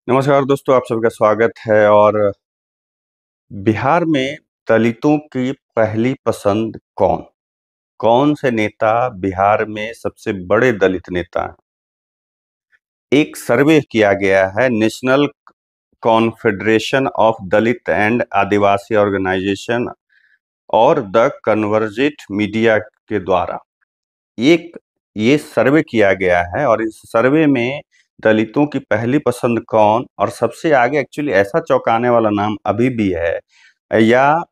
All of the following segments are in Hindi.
नमस्कार दोस्तों, आप सबका स्वागत है। और बिहार में दलितों की पहली पसंद कौन? कौन से नेता बिहार में सबसे बड़े दलित नेता हैं? एक सर्वे किया गया है national confederation of Dalit and Adivasi organisation और द कन्वर्जेंट मीडिया के द्वारा एक ये सर्वे किया गया है। और इस सर्वे में दलितों की पहली पसंद कौन, और सबसे आगे एक्चुअली ऐसा चौंकाने वाला नाम अभी भी है, या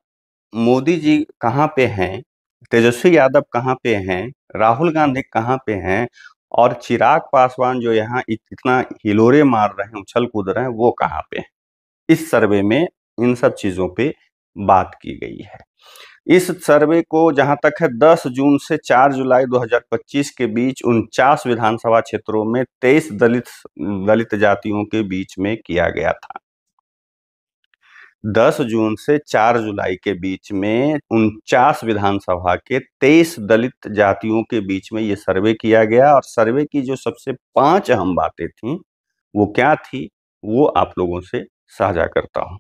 मोदी जी कहाँ पे हैं, तेजस्वी यादव कहाँ पे हैं, राहुल गांधी कहाँ पे हैं, और चिराग पासवान जो यहाँ इतना हिलोरे मार रहे हैं, उछल कूद रहे हैं, वो कहाँ पे हैं। इस सर्वे में इन सब चीजों पे बात की गई है। इस सर्वे को जहां तक है 10 जून से 4 जुलाई 2025 के बीच 49 विधानसभा क्षेत्रों में 23 दलित जातियों के बीच में किया गया था। 10 जून से 4 जुलाई के बीच में 49 विधानसभा के 23 दलित जातियों के बीच में ये सर्वे किया गया। और सर्वे की जो सबसे 5 अहम बातें थी वो क्या थी, वो आप लोगों से साझा करता हूं।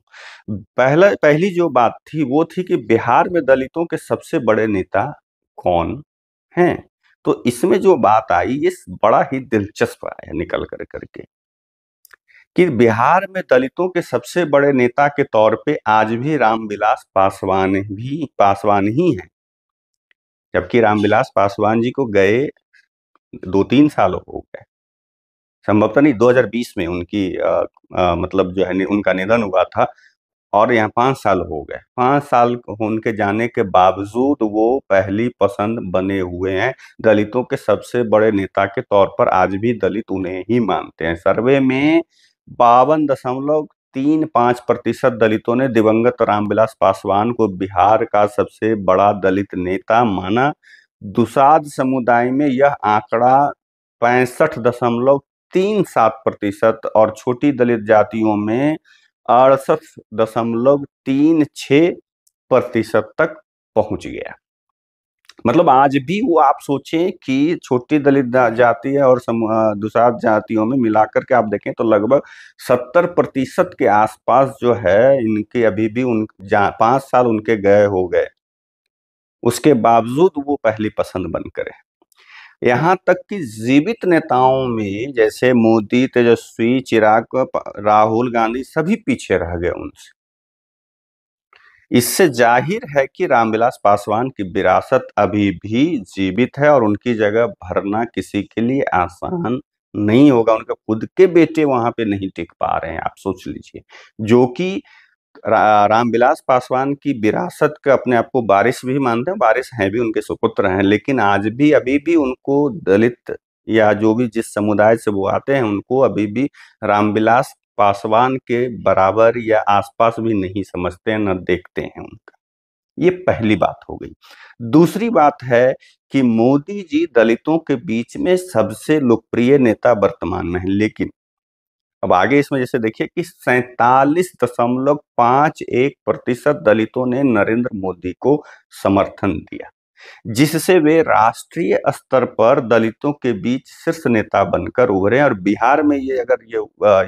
पहली जो बात थी वो थी कि बिहार में दलितों के सबसे बड़े नेता कौन हैं। तो इसमें जो बात आई ये बड़ा ही दिलचस्प आया निकल करके कि बिहार में दलितों के सबसे बड़े नेता के तौर पे आज भी रामविलास पासवान ही हैं। जबकि रामविलास पासवान जी को गए 2-3 साल हो गए, संभवतः नहीं, 2020 में उनकी मतलब जो है उनका निधन हुआ था। और यहाँ 5 साल हो गए, 5 साल उनके जाने के बावजूद वो पहली पसंद बने हुए हैं। दलितों के सबसे बड़े नेता के तौर पर आज भी दलित उन्हें ही मानते हैं। सर्वे में 52.35% दलितों ने दिवंगत रामविलास पासवान को बिहार का सबसे बड़ा दलित नेता माना। दुसाध समुदाय में यह आंकड़ा 65.37% और छोटी दलित जातियों में 68.36% तक पहुंच गया। मतलब आज भी वो आप सोचें कि छोटी दलित जाति है और दुसाध जातियों में मिलाकर के आप देखें तो लगभग 70% के आसपास जो है इनके अभी भी 5 साल उनके गए हो गए, उसके बावजूद वो पहली पसंद बनकर है। यहाँ तक कि जीवित नेताओं में जैसे मोदी, तेजस्वी, चिराग, राहुल गांधी सभी पीछे रह गए उनसे। इससे जाहिर है कि रामविलास पासवान की विरासत अभी भी जीवित है और उनकी जगह भरना किसी के लिए आसान नहीं होगा। उनके खुद के बेटे वहां पे नहीं टिक पा रहे हैं, आप सोच लीजिए। जो कि रामविलास पासवान की विरासत का अपने आप को वारिस भी मानते हैं, वारिस हैं भी, उनके सुपुत्र हैं, लेकिन आज भी अभी भी उनको दलित या जो भी जिस समुदाय से वो आते हैं उनको अभी भी रामविलास पासवान के बराबर या आसपास भी नहीं समझते हैं, न देखते हैं उनका। ये पहली बात हो गई। दूसरी बात है कि मोदी जी दलितों के बीच में सबसे लोकप्रिय नेता वर्तमान में है, लेकिन अब आगे इसमें जैसे देखिए कि 47.51% दलितों ने नरेंद्र मोदी को समर्थन दिया, जिससे वे राष्ट्रीय स्तर पर दलितों के बीच शीर्ष नेता बनकर उभरे। और बिहार में ये अगर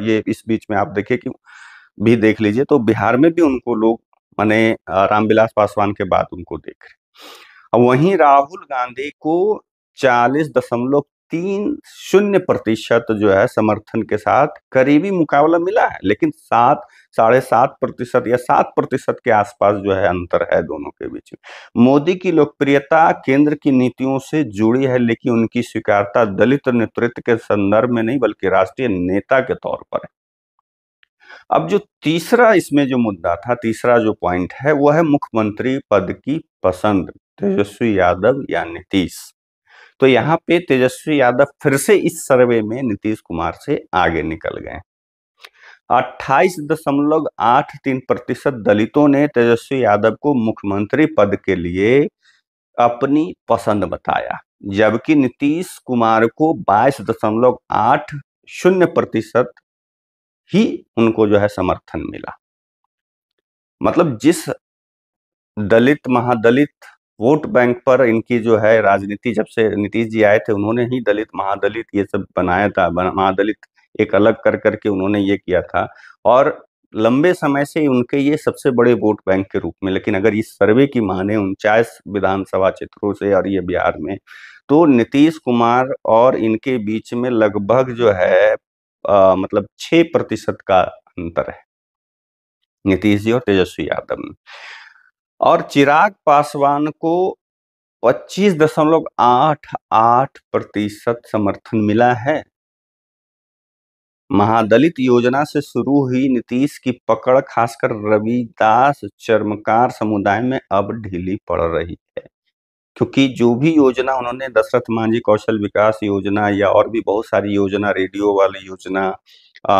ये इस बीच में आप देखिए कि भी देख लीजिए तो बिहार में भी उनको लोग माने रामविलास पासवान के बाद उनको देख रहे। और वहीं राहुल गांधी को 40.30% जो है समर्थन के साथ करीबी मुकाबला मिला है, लेकिन 7-7.5% या 7% के आसपास जो है अंतर है दोनों के बीच में। मोदी की लोकप्रियता केंद्र की नीतियों से जुड़ी है, लेकिन उनकी स्वीकार्यता दलित नेतृत्व के संदर्भ में नहीं बल्कि राष्ट्रीय नेता के तौर पर है। अब जो तीसरा इसमें जो मुद्दा था, तीसरा जो पॉइंट है वो है मुख्यमंत्री पद की पसंद, तेजस्वी यादव या नीतीश। तो यहाँ पे तेजस्वी यादव फिर से इस सर्वे में नीतीश कुमार से आगे निकल गए। 28.83% दलितों ने तेजस्वी यादव को मुख्यमंत्री पद के लिए अपनी पसंद बताया, जबकि नीतीश कुमार को 22.80% ही उनको जो है समर्थन मिला। मतलब जिस दलित महादलित वोट बैंक पर इनकी जो है राजनीति, जब से नीतीश जी आए थे उन्होंने ही दलित महादलित ये सब बनाया था, महादलित एक अलग कर करके उन्होंने ये किया था, और लंबे समय से उनके ये सबसे बड़े वोट बैंक के रूप में। लेकिन अगर इस सर्वे की माने 49 विधानसभा क्षेत्रों से और ये बिहार में, तो नीतीश कुमार और इनके बीच में लगभग जो है मतलब 6% का अंतर है, नीतीश जी और तेजस्वी यादव में। और चिराग पासवान को 25.88% समर्थन मिला है। महादलित योजना से शुरू हुई नीतीश की पकड़ खासकर रविदास चर्मकार समुदाय में अब ढीली पड़ रही है, क्योंकि जो भी योजना उन्होंने दशरथ मांझी कौशल विकास योजना या और भी बहुत सारी योजना, रेडियो वाली योजना,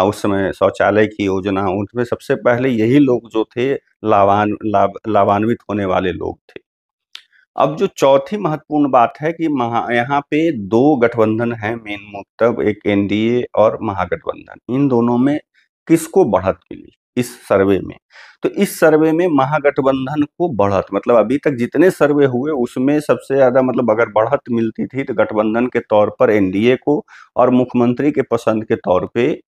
उस समय शौचालय की योजना, उनमें सबसे पहले यही लोग जो थे लाभान्वित होने वाले लोग थे। अब जो चौथी महत्वपूर्ण बात है कि यहाँ पे दो गठबंधन है मेन मतलब, एक एनडीए और महागठबंधन। इन दोनों में किसको बढ़त मिली इस सर्वे में? तो इस सर्वे में महागठबंधन को बढ़त, मतलब अभी तक जितने सर्वे हुए उसमें सबसे ज्यादा, मतलब अगर बढ़त मिलती थी तो गठबंधन के तौर पर एनडीए को, और मुख्यमंत्री के पसंद के तौर पे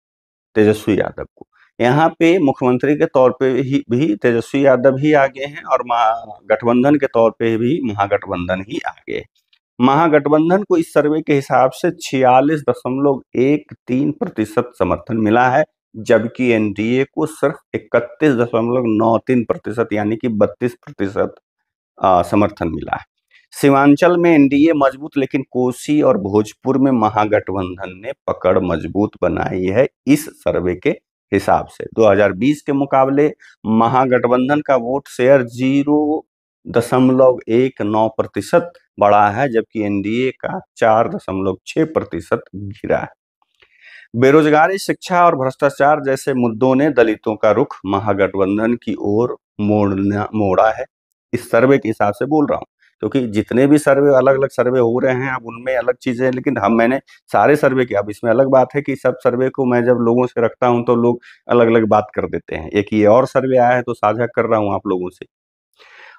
तेजस्वी यादव को। यहाँ पे मुख्यमंत्री के तौर पे ही भी तेजस्वी यादव ही आगे हैं, और गठबंधन के तौर पे भी महागठबंधन ही आगे है। महागठबंधन को इस सर्वे के हिसाब से 46.13% समर्थन मिला है, जबकि एनडीए को सिर्फ 31.93%, यानी कि 32% समर्थन मिला है। सीमांचल में एनडीए मजबूत, लेकिन कोसी और भोजपुर में महागठबंधन ने पकड़ मजबूत बनाई है इस सर्वे के हिसाब से। 2020 के मुकाबले महागठबंधन का वोट शेयर 0.19% बढ़ा है, जबकि एनडीए का 4.6% गिरा है। बेरोजगारी, शिक्षा और भ्रष्टाचार जैसे मुद्दों ने दलितों का रुख महागठबंधन की ओर मोड़ा है। इस सर्वे के हिसाब से बोल रहा हूँ, क्योंकि जितने भी सर्वे, अलग अलग सर्वे हो रहे हैं, अब उनमें अलग चीजें हैं, लेकिन मैंने सारे सर्वे किया। अब इसमें अलग बात है कि सब सर्वे को मैं जब लोगों से रखता हूं तो लोग अलग अलग बात कर देते हैं। एक ये और सर्वे आया है तो साझा कर रहा हूं आप लोगों से।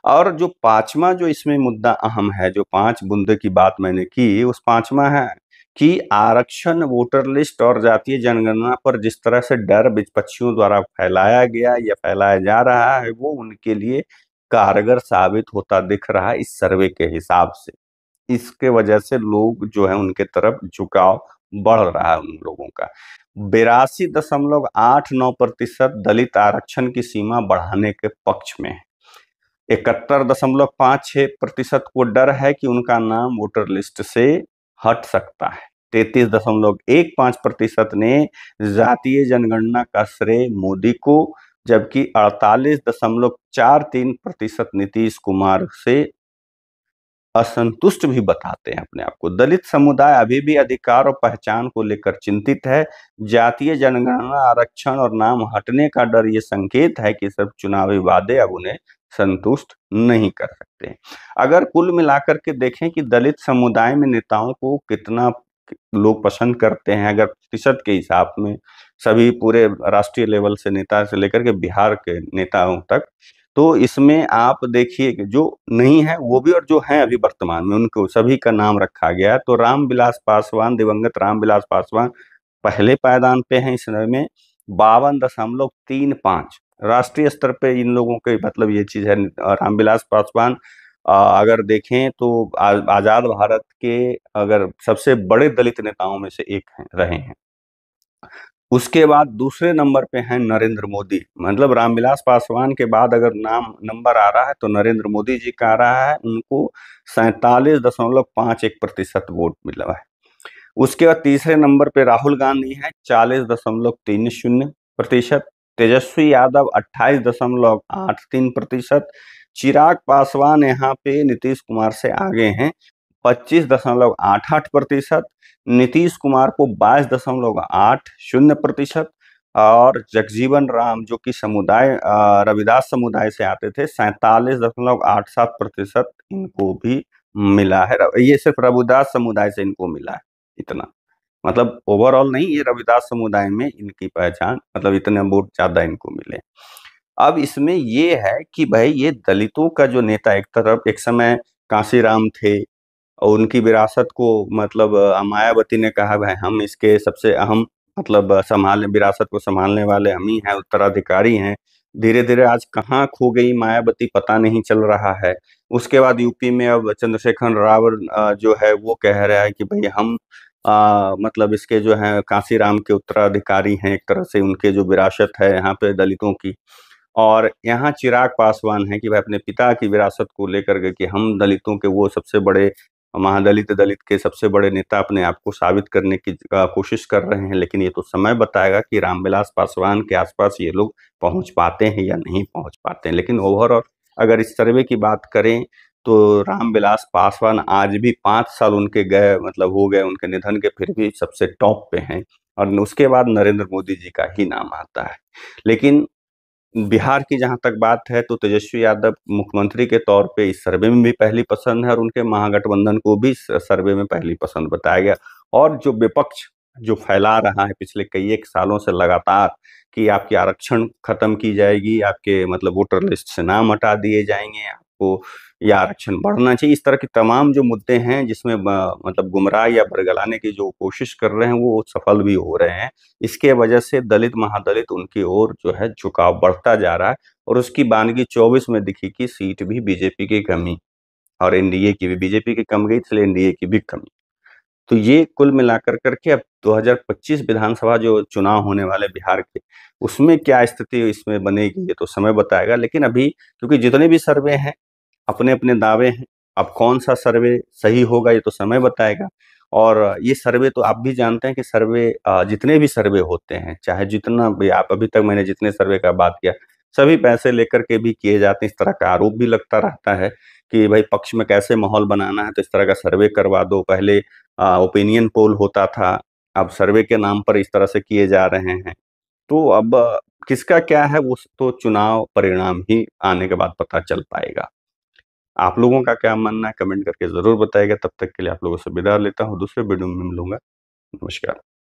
और जो पांचवा जो इसमें मुद्दा अहम है, जो 5 मुद्दे की बात मैंने की, उस पांचवा है कि आरक्षण, वोटर लिस्ट और जातीय जनगणना पर जिस तरह से डर विपक्षियों द्वारा फैलाया गया या फैलाया जा रहा है, वो उनके लिए कारगर साबित होता दिख रहा है इस सर्वे के हिसाब से। इसके वजह से लोग जो है उनके तरफ झुकाव बढ़ रहा है उन लोगों का। 82.89% दलित आरक्षण की सीमा बढ़ाने के पक्ष में है। 71.56% को डर है कि उनका नाम वोटर लिस्ट से हट सकता है। 33.15% ने जातीय जनगणना का श्रेय मोदी को, जबकि 48.43% नीतीश कुमार से असंतुष्ट भी बताते हैं अपने आप को। दलित समुदाय अभी भी अधिकार और पहचान को लेकर चिंतित है। जातीय जनगणना, आरक्षण और नाम हटने का डर ये संकेत है कि सब चुनावी वादे अब उन्हें संतुष्ट नहीं कर सकते। अगर कुल मिलाकर के देखें कि दलित समुदाय में नेताओं को कितना लोग पसंद करते हैं, अगर प्रतिशत के हिसाब में, सभी पूरे राष्ट्रीय लेवल से नेता से लेकर के बिहार के नेताओं तक, तो इसमें आप देखिए कि जो नहीं है वो भी, और जो है अभी वर्तमान में, उनको सभी का नाम रखा गया है। तो रामविलास पासवान, दिवंगत रामविलास पासवान पहले पायदान पे हैं इस समय में, 52.35 राष्ट्रीय स्तर पे इन लोगों के, मतलब ये चीज है। रामविलास पासवान अगर देखें तो आजाद भारत के अगर सबसे बड़े दलित नेताओं में से एक रहे हैं। उसके बाद दूसरे नंबर पे हैं नरेंद्र मोदी, मतलब रामविलास पासवान के बाद अगर नाम नंबर आ रहा है तो नरेंद्र मोदी जी का आ रहा है। उनको 47.51% वोट मिला है। उसके बाद तीसरे नंबर पे राहुल गांधी हैं, 40.30%। तेजस्वी यादव 28.83%। चिराग पासवान यहाँ पे नीतीश कुमार से आगे हैं, 25.88%। नीतीश कुमार को 22.80%। और जगजीवन राम जो कि रविदास समुदाय से आते थे, 47.87% इनको भी मिला है। ये सिर्फ रविदास समुदाय से इनको मिला है इतना, मतलब ओवरऑल नहीं, ये रविदास समुदाय में इनकी पहचान, मतलब इतने वोट ज्यादा इनको मिले। अब इसमें ये है कि भाई ये दलितों का जो नेता, एक तरफ एक समय कांशीराम थे, और उनकी विरासत को, मतलब मायावती ने कहा भाई हम इसके सबसे अहम मतलब संभालने विरासत को संभालने वाले हम ही हैं, उत्तराधिकारी हैं। धीरे धीरे आज कहाँ खो गई मायावती पता नहीं चल रहा है। उसके बाद यूपी में अब चंद्रशेखर राव जो है वो कह रहा है कि भाई हम मतलब इसके जो है कांसीराम के उत्तराधिकारी हैं, एक तरह से उनके जो विरासत है यहाँ पे दलितों की। और यहाँ चिराग पासवान है कि वह अपने पिता की विरासत को लेकर के कि हम दलितों के वो सबसे बड़े महादलित दलित के सबसे बड़े नेता अपने आप को साबित करने की कोशिश कर रहे हैं। लेकिन ये तो समय बताएगा कि रामविलास पासवान के आसपास ये लोग पहुंच पाते हैं या नहीं पहुंच पाते हैं। लेकिन ओवरऑल अगर इस सर्वे की बात करें तो रामविलास पासवान आज भी 5 साल उनके गए मतलब हो गए उनके निधन के, फिर भी सबसे टॉप पे हैं। और उसके बाद नरेंद्र मोदी जी का ही नाम आता है। लेकिन बिहार की जहां तक बात है तो तेजस्वी यादव मुख्यमंत्री के तौर पे इस सर्वे में भी पहली पसंद है और उनके महागठबंधन को भी इस सर्वे में पहली पसंद बताया गया। और जो विपक्ष जो फैला रहा है पिछले कई एक सालों से लगातार कि आपकी आरक्षण खत्म की जाएगी, आपके मतलब वोटर लिस्ट से नाम हटा दिए जाएंगे, आपको या आरक्षण बढ़ना चाहिए, इस तरह के तमाम जो मुद्दे हैं जिसमें मतलब गुमराह या बरगलाने की जो कोशिश कर रहे हैं वो सफल भी हो रहे हैं। इसके वजह से दलित महादलित उनकी ओर जो है झुकाव बढ़ता जा रहा है। और उसकी बानगी 24 में दिखी कि सीट भी बीजेपी की कमी और एनडीए की भी, बीजेपी की कम गई इसलिए एनडीए की भी कमी। तो ये कुल मिलाकर करके अब 2025 विधानसभा जो चुनाव होने वाले बिहार के, उसमें क्या स्थिति इसमें बनेगी ये तो समय बताएगा। लेकिन अभी क्योंकि जितने भी सर्वे हैं अपने अपने दावे हैं, अब कौन सा सर्वे सही होगा ये तो समय बताएगा। और ये सर्वे तो आप भी जानते हैं कि सर्वे जितने भी सर्वे होते हैं, चाहे जितना भी आप अभी तक मैंने जितने सर्वे का बात किया, सभी पैसे लेकर के भी किए जाते हैं। इस तरह का आरोप भी लगता रहता है कि भाई पक्ष में कैसे माहौल बनाना है तो इस तरह का सर्वे करवा दो। पहले ओपिनियन पोल होता था, अब सर्वे के नाम पर इस तरह से किए जा रहे हैं। तो अब किसका क्या है वो तो चुनाव परिणाम ही आने के बाद पता चल पाएगा। आप लोगों का क्या मानना है कमेंट करके जरूर बताइएगा। तब तक के लिए आप लोगों से विदा लेता हूँ, दूसरे वीडियो में मिलूंगा। नमस्कार।